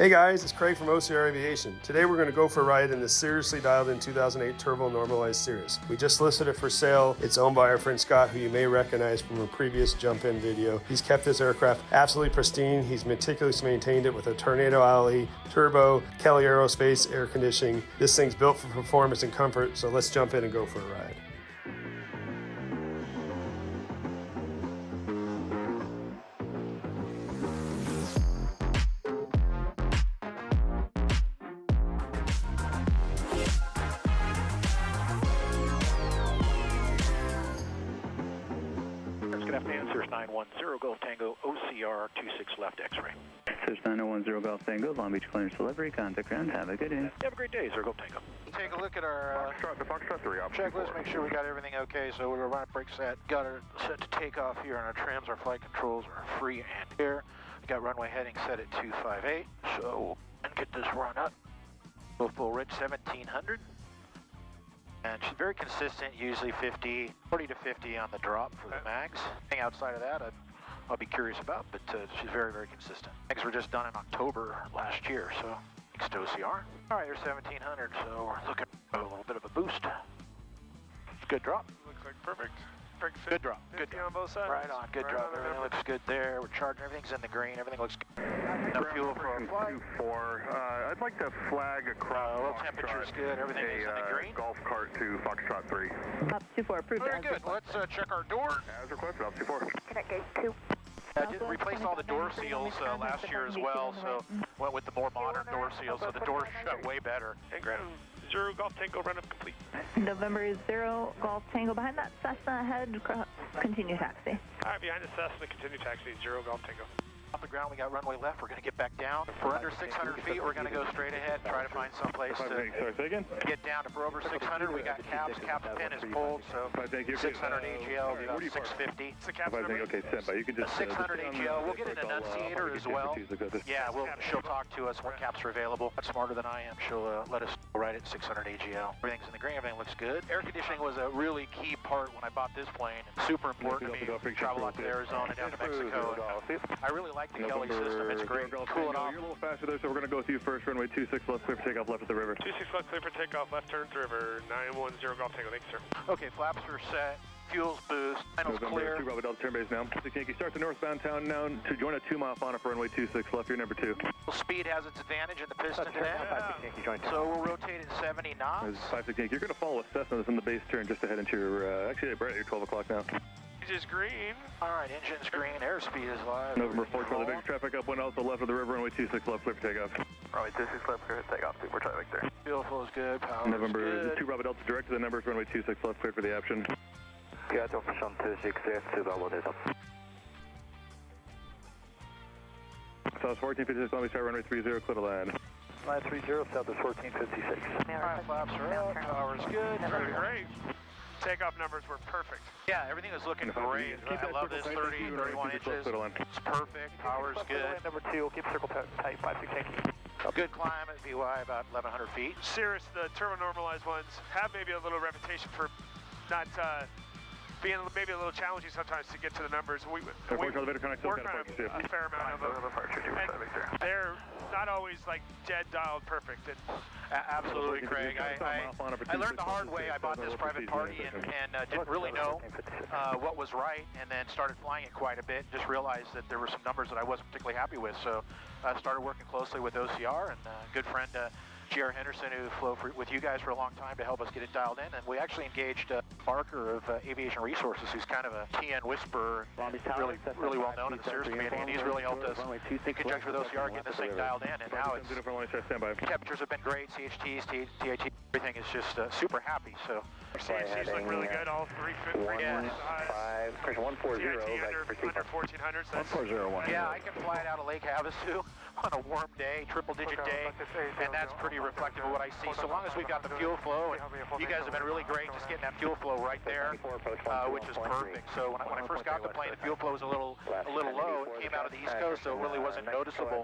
Hey guys, it's Craig from OCR Aviation. Today we're going to go for a ride in the seriously dialed in 2008 turbo normalized Cirrus. We just listed it for sale. It's owned by our friend Scott, who you may recognize from a previous jump-in video. He's kept this aircraft absolutely pristine. He's meticulously maintained it with a Tornado alley, turbo, Kelly Aerospace air conditioning. This thing's built for performance and comfort, so let's jump in and go for a ride. Good afternoon, Cirrus 910 Golf Tango, OCR 26 left X-ray. Cirrus 9010 Golf Tango, Long Beach clearance delivery, contact ground, have a good day. Have a great day, Cirrus Golf Tango. Take a look at our Foxtrot 3 checklist, make sure we got everything okay. So we're running brake set, got her set to take off here on our trims, our flight controls are free and clear. We got runway heading set at 258, so we'll get this run up. Full ridge 1700. And she's very consistent, usually 40 to 50 on the drop for the mags. Anything outside of that, I'll be curious about, but she's very, very consistent. Mags were just done in October last year, so thanks to OCR. All right, there's 1700, so we're looking for a little bit of a boost. Good drop. Looks like perfect. Good drop. Good drop. On both sides. Right on. Good drop. Everything looks good there. We're charging. Everything's in the green. Everything looks good. No fuel for our flight. 2-4. I'd like to flag across. Little temperature's good. Everything is in the green. Golf cart to Foxtrot 3. Up 24, approved. Very good. Let's check our door. As requested, up 2-4. Connect gate 2. Just replaced all the door seals last year as well, so went with the more modern door seals, so the doors shut way better. And ground 0 Golf Tango run up complete. November 0 Golf Tango behind that Cessna ahead, continue taxi. All right, behind the Cessna, continue taxi 0 Golf Tango. Off the ground, we got runway left. We're going to get back down. If we're under 600 feet, we're going to go straight ahead, try to find some place to get down. If we're over 600, we got caps. Caps pin is pulled, so 600 AGL, about 650. It's the caps number? Okay, stand by. You can just 600 AGL. We'll get an annunciator as well. Yeah, she'll talk to us when caps are available. Much smarter than I am. She'll let us go right at 600 AGL. Everything's in the green. Everything looks good. Air conditioning was a really key part when I bought this plane. Super important to me. Travel out to Arizona, down to Mexico. I really like the Kelly system. It's great. Cool it off. You're a little faster there, so we're going to go with you first. Runway 26 left, clear for takeoff left at the river. 26 left, clear for takeoff, left turn to river, 910 Golf Tango. Thanks, sir. Okay, flaps are set. Fuel's boost. Final's clear. 2 Bravo Delta turn base now. Yankee starts the northbound town now to join a 2-mile fauna for runway 26 left. You're number 2. Speed has its advantage in the piston today. So we'll rotate at 70 knots. 56 Yankee. You're going to follow a Cessna that's in the base turn just ahead into your, actually, right at your 12 o'clock now. Engine's green. All right, engine's green. Airspeed is live. November 4, Charlie Victor, traffic up 1 also left of the river, runway 26 left, clear for takeoff. Runway 26 left, clear for takeoff, we're Charlie Victor. Fuel flow is good. Power November is good. 2 Bravo Delta direct to the numbers, runway 26 left, clear for the option. Yeah, operation 26 left, 2 Bravo Delta. South 1456, Long Beach runway 30, clear to land. Line 30, south is 1456. All right, flaps are up. Power's good. Very great. Takeoff numbers were perfect. Yeah, everything is looking great. I love this 30, 31 inches. It's perfect. Power's good. Number 2, keep circle tight, 56 Yankee. Good climb at VY, about 1,100 feet. Cirrus, the turbo normalized ones, have maybe a little reputation for not being maybe a little challenging sometimes to get to the numbers. We work on a fair amount of them. And they're not always like dead dialed perfect. And absolutely, Craig. I learned the hard way. I bought this private party and didn't really know what was right, and then started flying it quite a bit. Just realized that there were some numbers that I wasn't particularly happy with, so I started working closely with OCR and a good friend J.R. Henderson, who flew with you guys for a long time to help us get it dialed in, and we actually engaged Barker of Aviation Resources, who's kind of a TN whisperer, really well known in the Cirrus community, and he's really helped us in conjunction with OCR get this thing dialed in, and now it's temperatures have been great, CHTs, TAT, everything is just super happy. So CHTs look really good, all 350. Yeah. 140 under 1400. So 1401. Yeah, I can fly it out of Lake Havasu on a warm day, triple-digit day, and that's pretty reflective of what I see. So long as we've got the fuel flow, and you guys have been really great just getting that fuel flow right there, which is perfect. So when I first got the plane, the fuel flow was a little low. It came out of the East Coast, so it really wasn't noticeable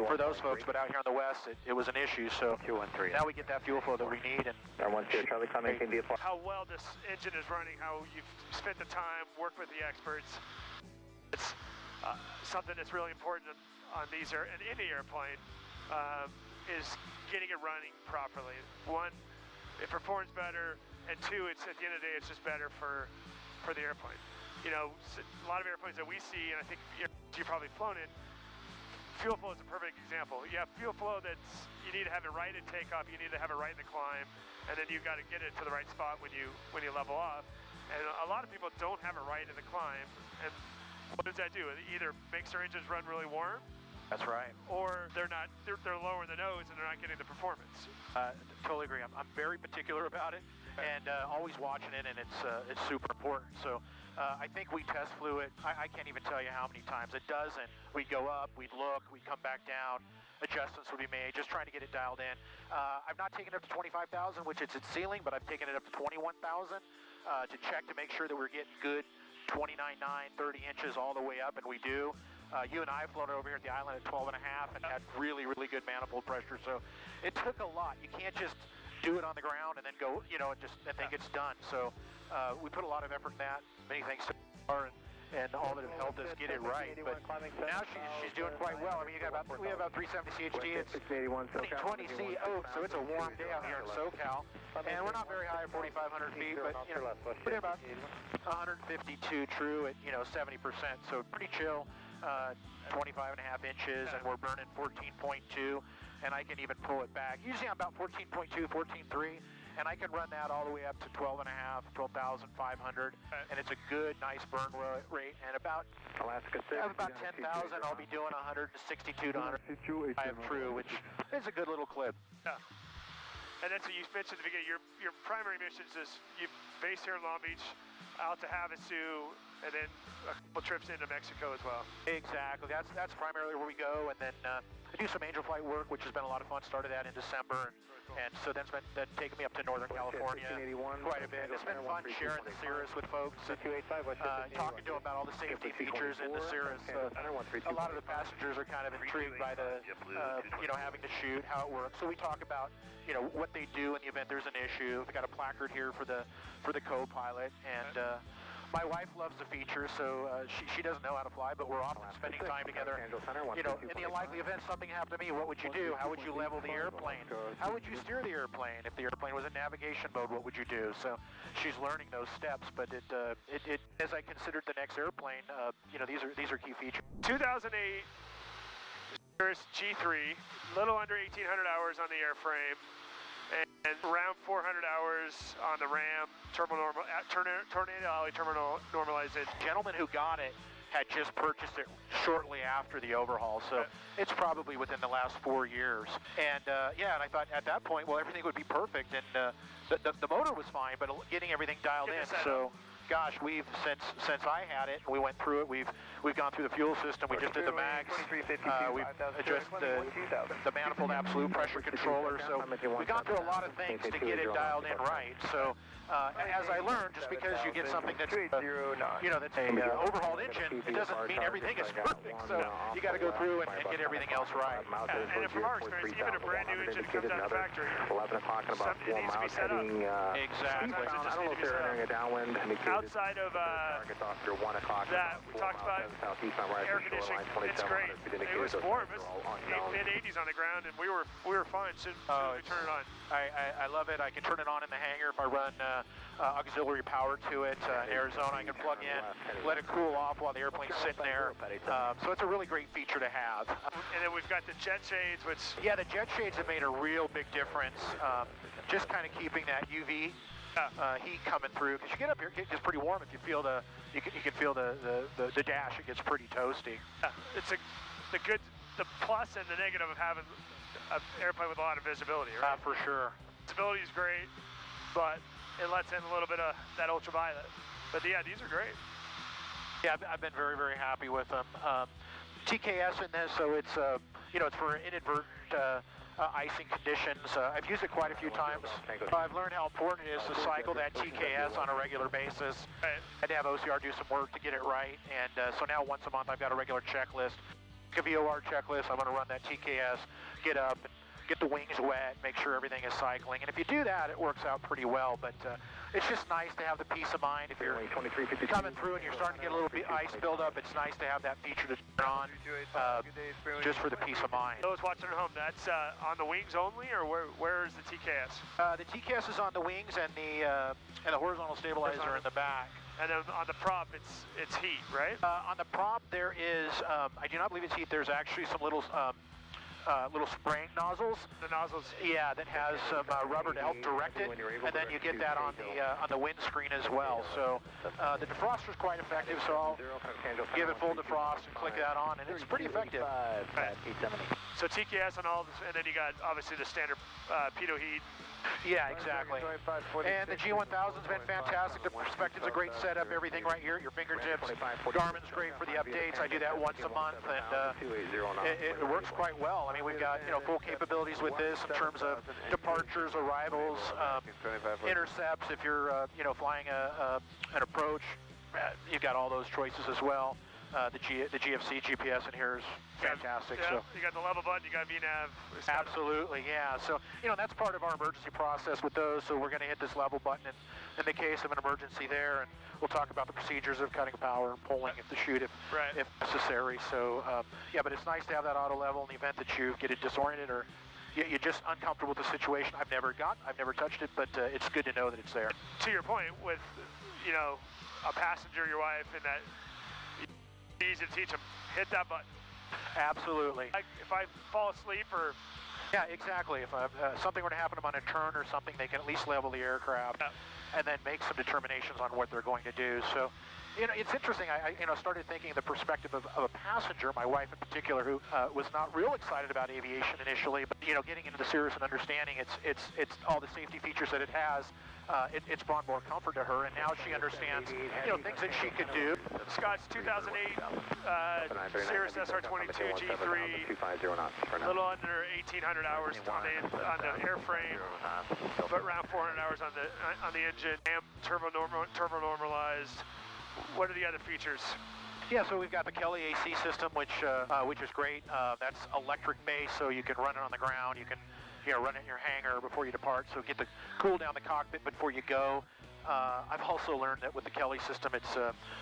for those folks. But out here on the West, it was an issue. So now we get that fuel flow that we need. And how well this engine is running, how you've spent the time, worked with the experts. It's something that's really important on these in any airplane. is getting it running properly. One, it performs better, and two, it's at the end of the day, it's just better for the airplane. You know, a lot of airplanes that we see, and I think you've probably flown in, fuel flow is a perfect example. You have fuel flow that's, you need to have it right at takeoff, you need to have it right in the climb, and then you've got to get it to the right spot when you level off. And a lot of people don't have it right in the climb, and what does that do? It either makes their engines run really warm. That's right. Or they're lower in the nose and they're not getting the performance. Totally agree. I'm very particular about it, and always watching it, and it's super important. So I think we test flew it. I can't even tell you how many times. A dozen. We'd go up, we'd look, we'd come back down. Adjustments would be made, just trying to get it dialed in. I've not taken it up to 25,000, which is its ceiling, but I've taken it up to 21,000 to check to make sure that we're getting good 29.9, 30 inches all the way up, and we do. You and I have flown over here at the island at 12.5 and had really, really good manifold pressure. So it took a lot. You can't just do it on the ground and then go, you know, and think it's done. So we put a lot of effort in that. Many thanks to her and all that have helped us get it right. But now she's doing quite well. I mean, we have about 370 CHG. It's 20 CO, so it's a warm day out here in SoCal. And we're not very high at 4,500 feet, but you know, we're about 152 true at 70%. So pretty chill. 25.5 inches, and we're burning 14.2, and I can even pull it back. Usually I'm about 14.2, 14.3, and I can run that all the way up to 12.5, 12,500, and it's a good, nice burn rate, and about 10,000, I'll be doing 162 to 105 true, which is a good little clip. Yeah. And that's what you mentioned at the beginning. Your primary missions is you base here in Long Beach, out to Havasu, and then a couple trips into Mexico as well. Exactly. That's primarily where we go, and then I do some angel flight work, which has been a lot of fun. Started that in December, and so that's taken me up to Northern California quite a bit. It's been fun sharing the Cirrus with folks, and talking to them about all the safety features in the Cirrus. A lot of the passengers are kind of intrigued by the having to shoot, how it works. So we talk about what they do in the event there's an issue. We've got a placard here for the co-pilot, and my wife loves the feature, so she doesn't know how to fly, but we're often spending time together. In the unlikely event something happened to me, what would you do? How would you level the airplane? How would you steer the airplane? If the airplane was in navigation mode, what would you do? So she's learning those steps, but it as I considered the next airplane, these are key features. 2008 Cirrus G3, little under 1,800 hours on the airframe, and around 400 hours on the RAM, tornado alley terminal normalized it. The gentleman who got it had just purchased it shortly after the overhaul, so it's probably within the last 4 years. And and I thought at that point, well, everything would be perfect, and the motor was fine, but getting everything dialed in. So, gosh, we've since I had it, we went through it. We've gone through the fuel system. We just did the mags. We've adjusted the manifold absolute pressure controller. So we've gone through a lot of things to get it dialed in right. So as I learned, just because you get something that's that's a overhauled engine, it doesn't mean everything is perfect. So you got to go through and get everything else right. And from our experience, even a brand new engine comes out of the factory, 11 o'clock in about 4 miles heading. Exactly. I don't know if they're entering a downwind. Outside of that, we talked about air conditioning. It's great. It was warm. It was mid-80s on the ground, and we were fine. Should we turn it on? I love it. I can turn it on in the hangar if I run auxiliary power to it. In Arizona, I can plug in, let it cool off while the airplane's sitting there. So it's a really great feature to have. And then we've got the jet shades, which... Yeah, the jet shades have made a real big difference. Just kind of keeping that UV heat coming through, because you get up here, it gets pretty warm. If you feel you can feel the dash, it gets pretty toasty. Yeah, it's the plus and the negative of having an airplane with a lot of visibility, right? For sure. Visibility is great, but it lets in a little bit of that ultraviolet. But yeah, these are great. Yeah, I've been very, very happy with them. TKS in this, so it's it's for inadvertent icing conditions. I've used it quite a few times. I've learned how important it is to cycle that TKS on a regular basis. I had to have OCR do some work to get it right, and so now once a month I've got a regular checklist, a VOR checklist. I'm going to run that TKS, get up, and get the wings wet, make sure everything is cycling. And if you do that, it works out pretty well. But it's just nice to have the peace of mind. If you're coming through and you're starting to get a little bit ice buildup, it's nice to have that feature to turn on just for the peace of mind. Those watching at home, that's on the wings only, or where is the TKS? The TKS is on the wings, and the horizontal stabilizer in the back. And then on the prop, it's heat, right? On the prop, there is, I do not believe it's heat, there's actually some little spraying nozzles. The nozzles? Yeah, that has some rubber to help direct it, and then you get that on the windscreen as well. So the defroster is quite effective, so I'll give it full defrost and click that on, and it's pretty effective. So TKS on all this, and then you got obviously the standard pitot heat. Yeah, exactly. And the G1000's been fantastic. The Perspective's a great setup. Everything right here at your fingertips. Garmin's great for the updates. I do that once a month, and it works quite well. I mean, we've got full capabilities with this in terms of departures, arrivals, intercepts. If you're flying an approach, you've got all those choices as well. The GFC GPS in here is fantastic. Yeah, so you got the level button, you got VNAV. Absolutely, yeah. So that's part of our emergency process with those. So we're going to hit this level button in the case of an emergency there, and we'll talk about the procedures of cutting power and pulling if necessary. So yeah, but it's nice to have that auto level in the event that you get it disoriented or you're just uncomfortable with the situation. I've never touched it, but it's good to know that it's there. To your point, with a passenger, your wife, and that. Easy to teach them. Hit that button. Absolutely. If I fall asleep or... Yeah, exactly. If something were to happen to them on a turn or something, they can at least level the aircraft and then make some determinations on what they're going to do. So, it's interesting. I started thinking the perspective of a passenger, my wife in particular, who was not real excited about aviation initially, but getting into the Cirrus and understanding it's all the safety features that it has. It's brought more comfort to her, and now she understands things that she could do. Scott's 2008 Cirrus SR22 G3, a little under 1,800 hours on the airframe, but around 400 hours on the engine. Turbo normalized. What are the other features? Yeah, so we've got the Kelly AC system, which is great. That's electric based, so you can run it on the ground. You can run it in your hangar before you depart, so get the cool down the cockpit before you go. I've also learned that with the Kelly system, it's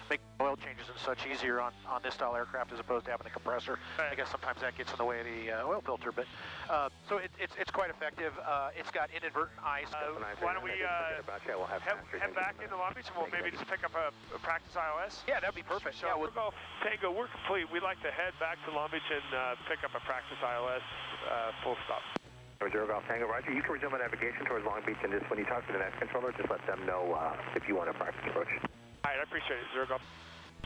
making oil changes and such easier on this style aircraft as opposed to having the compressor. I guess sometimes that gets in the way of the oil filter, but so it's quite effective. It's got inadvertent ice. Why don't we head back into Long Beach and we'll maybe just pick up a practice ILS? Yeah, that'd be perfect. So we'll go, Tango, we're complete. We'd like to head back to Long Beach and pick up a practice ILS full stop. Zero Golf Tango, Roger. You can resume a navigation towards Long Beach, and just when you talk to the next controller, just let them know if you want a practice approach. All right, I appreciate it, Zero Golf.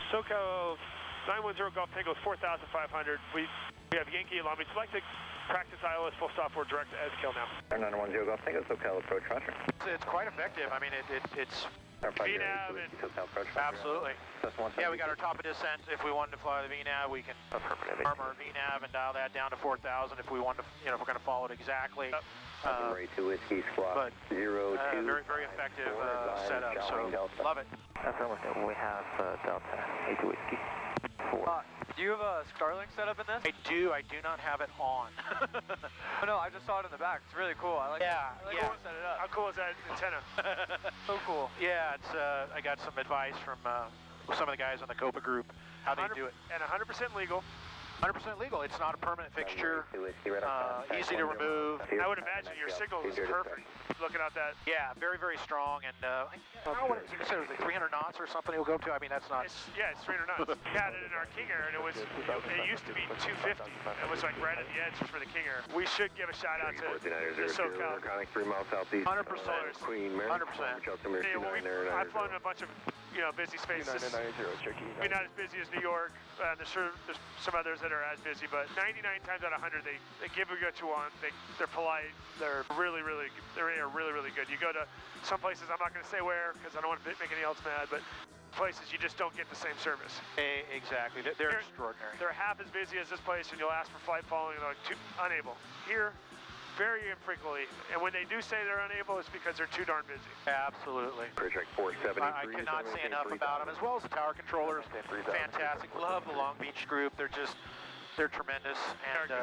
SoCal 910 Golf Tango is 4,500. We have Yankee in Long Beach. We'd like to practice ILS full stop. We're direct to Edskill now. 910 Golf Tango, SoCal approach, Roger. It's quite effective. I mean, it's VNAV and... Absolutely. Yeah, we got our top of descent. If we wanted to fly the VNAV, we can arm our VNAV and dial that down to 4,000 if we want to, if we're going to follow it exactly. Rate 2 Whiskey Squad 02. Very, very effective setup, so love it. Affirmative. We have Delta 8 Whiskey 4. Do you have a Starlink setup in this? I do. I do not have it on. Oh, no, I just saw it in the back. It's really cool. I like yeah. How set it up. How cool is that antenna? So cool. Yeah, it's. I got some advice from some of the guys on the Copa group how they do it. And 100% legal. 100% legal. It's not a permanent fixture. Easy to remove. I would imagine your signal is perfect. Looking at that. Yeah, very, very strong. And I don't know what you said. It was like 300 knots or something. It'll go to. I mean, that's not. It's 300 knots. We had it in our King Air, and it used to be 250. It was like right at the edge for the King Air. We should give a shout out to the SoCal. 3 miles southeast. 100%. Queen Mary. 100%. I've flown in a bunch of busy spaces. Maybe not as busy as New York. There's some others that are as busy, but 99 times out of 100, they give you what you want. They're polite. They're really, really good. You go to some places, I'm not going to say where because I don't want to make anyone else mad, but places you just don't get the same service. Exactly. They're extraordinary. They're half as busy as this place, and you'll ask for flight following, and they're like, unable. Here, very infrequently, and when they do say they're unable, it's because they're too darn busy. Absolutely. Project 473. I cannot say enough about them, as well as the tower controllers. Fantastic. Love the Long Beach group. They're they're tremendous, and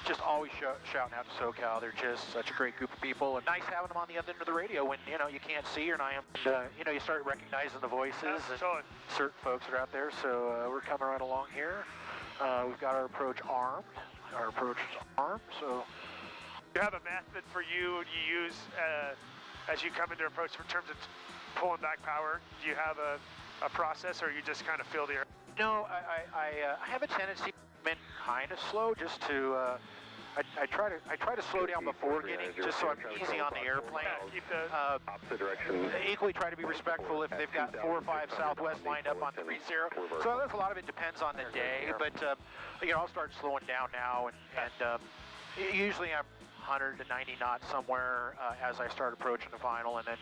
just always shouting out to SoCal. They're just such a great group of people, and nice having them on the other end of the radio when you can't see, and you start recognizing the voices and certain folks that are out there. So we're coming right along here. We've got our approach armed. Our approach is armed. So you have a method for you use as you come into approach in terms of pulling back power. Do you have a process, or you just kind of feel the air? No, I have a tendency to come in kind of slow, just to. I try to slow down before getting, just so I'm easy on the airplane. Keep the opposite direction. Equally try to be respectful if they've got 4 or 5 Southwest lined up on 30. So that's a lot of it depends on the day, but I'll start slowing down now, and usually I'm 100 to 90 knots somewhere as I start approaching the final, and then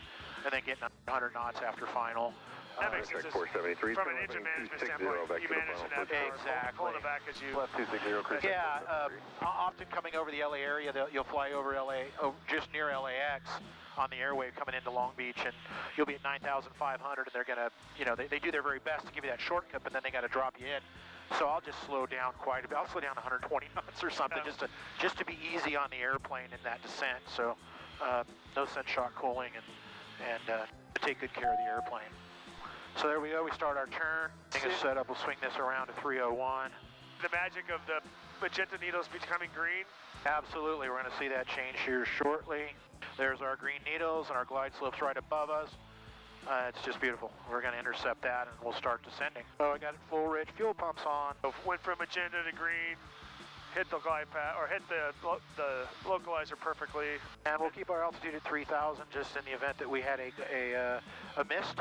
getting 100 knots after final. That makes sense. From an engine management standpoint, you manage to have exactly. Pulling it back as you... Left 260. Yeah, often coming over the LA area, you'll fly over LA, just near LAX on the airway coming into Long Beach, and you'll be at 9,500, and they're going to, they do their very best to give you that shortcut, but then they got to drop you in. So I'll just slow down quite a bit. I'll slow down 120 knots or something, just to be easy on the airplane in that descent. So no sense shock cooling, and take good care of the airplane. So there we go, we start our turn. Thing is set up, we'll swing this around to 301. The magic of the magenta needles becoming green? Absolutely, we're going to see that change here shortly. There's our green needles and our glide slopes right above us. It's just beautiful. We're going to intercept that and we'll start descending. So I got it full rich, fuel pumps on. Went from magenta to green, hit the glide path, or hit the localizer perfectly. And we'll keep our altitude at 3,000 just in the event that we had a mist.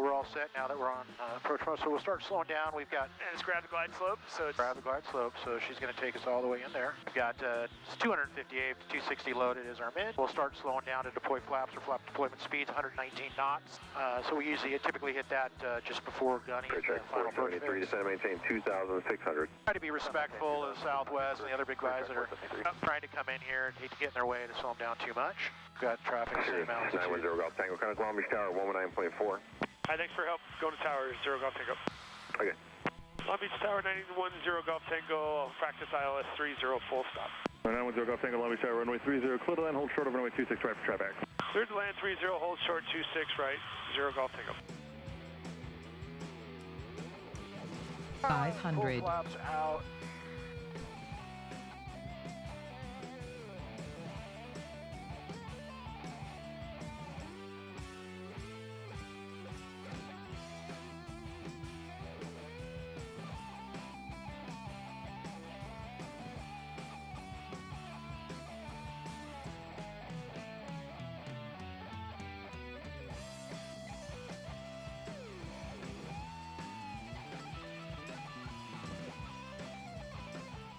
We're all set now that we're on approach mode, so we'll start slowing down. We've got... And it's grab the glide slope, so it's... Grab the glide slope, so she's going to take us all the way in there. We've got 258 to 260 loaded as our mid. We'll start slowing down to deploy flaps or flap deployment speeds, 119 knots. So we usually typically hit that just before gunning. Check 473, descend and maintain 2,600. Try to be respectful of Southwest and the other big guys that are trying to come in here and hate to get in their way to slow them down too much. We've got traffic same altitude. 910 Golf Tango, contact Long Beach Tower, 119.4. Hi, thanks for help. Go to tower, 0 Golf Tango. Okay. Long Beach Tower, 910 Golf Tango, practice ILS 30, full stop. 910 Golf Tango, Long Beach Tower, runway 30, clear to land, hold short of runway 26, right for traffic. Clear to land 30, hold short 26, right, 0 Golf Tango. 500. Full flaps out.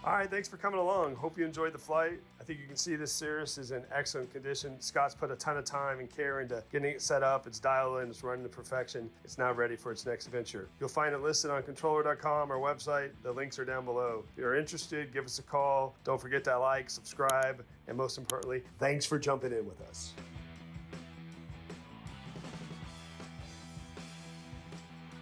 All right, thanks for coming along. Hope you enjoyed the flight. I think you can see this Cirrus is in excellent condition. Scott's put a ton of time and care into getting it set up. It's dialed in, it's running to perfection. It's now ready for its next adventure. You'll find it listed on controller.com, our website. The links are down below. If you're interested, give us a call. Don't forget to like, subscribe, and most importantly, thanks for jumping in with us.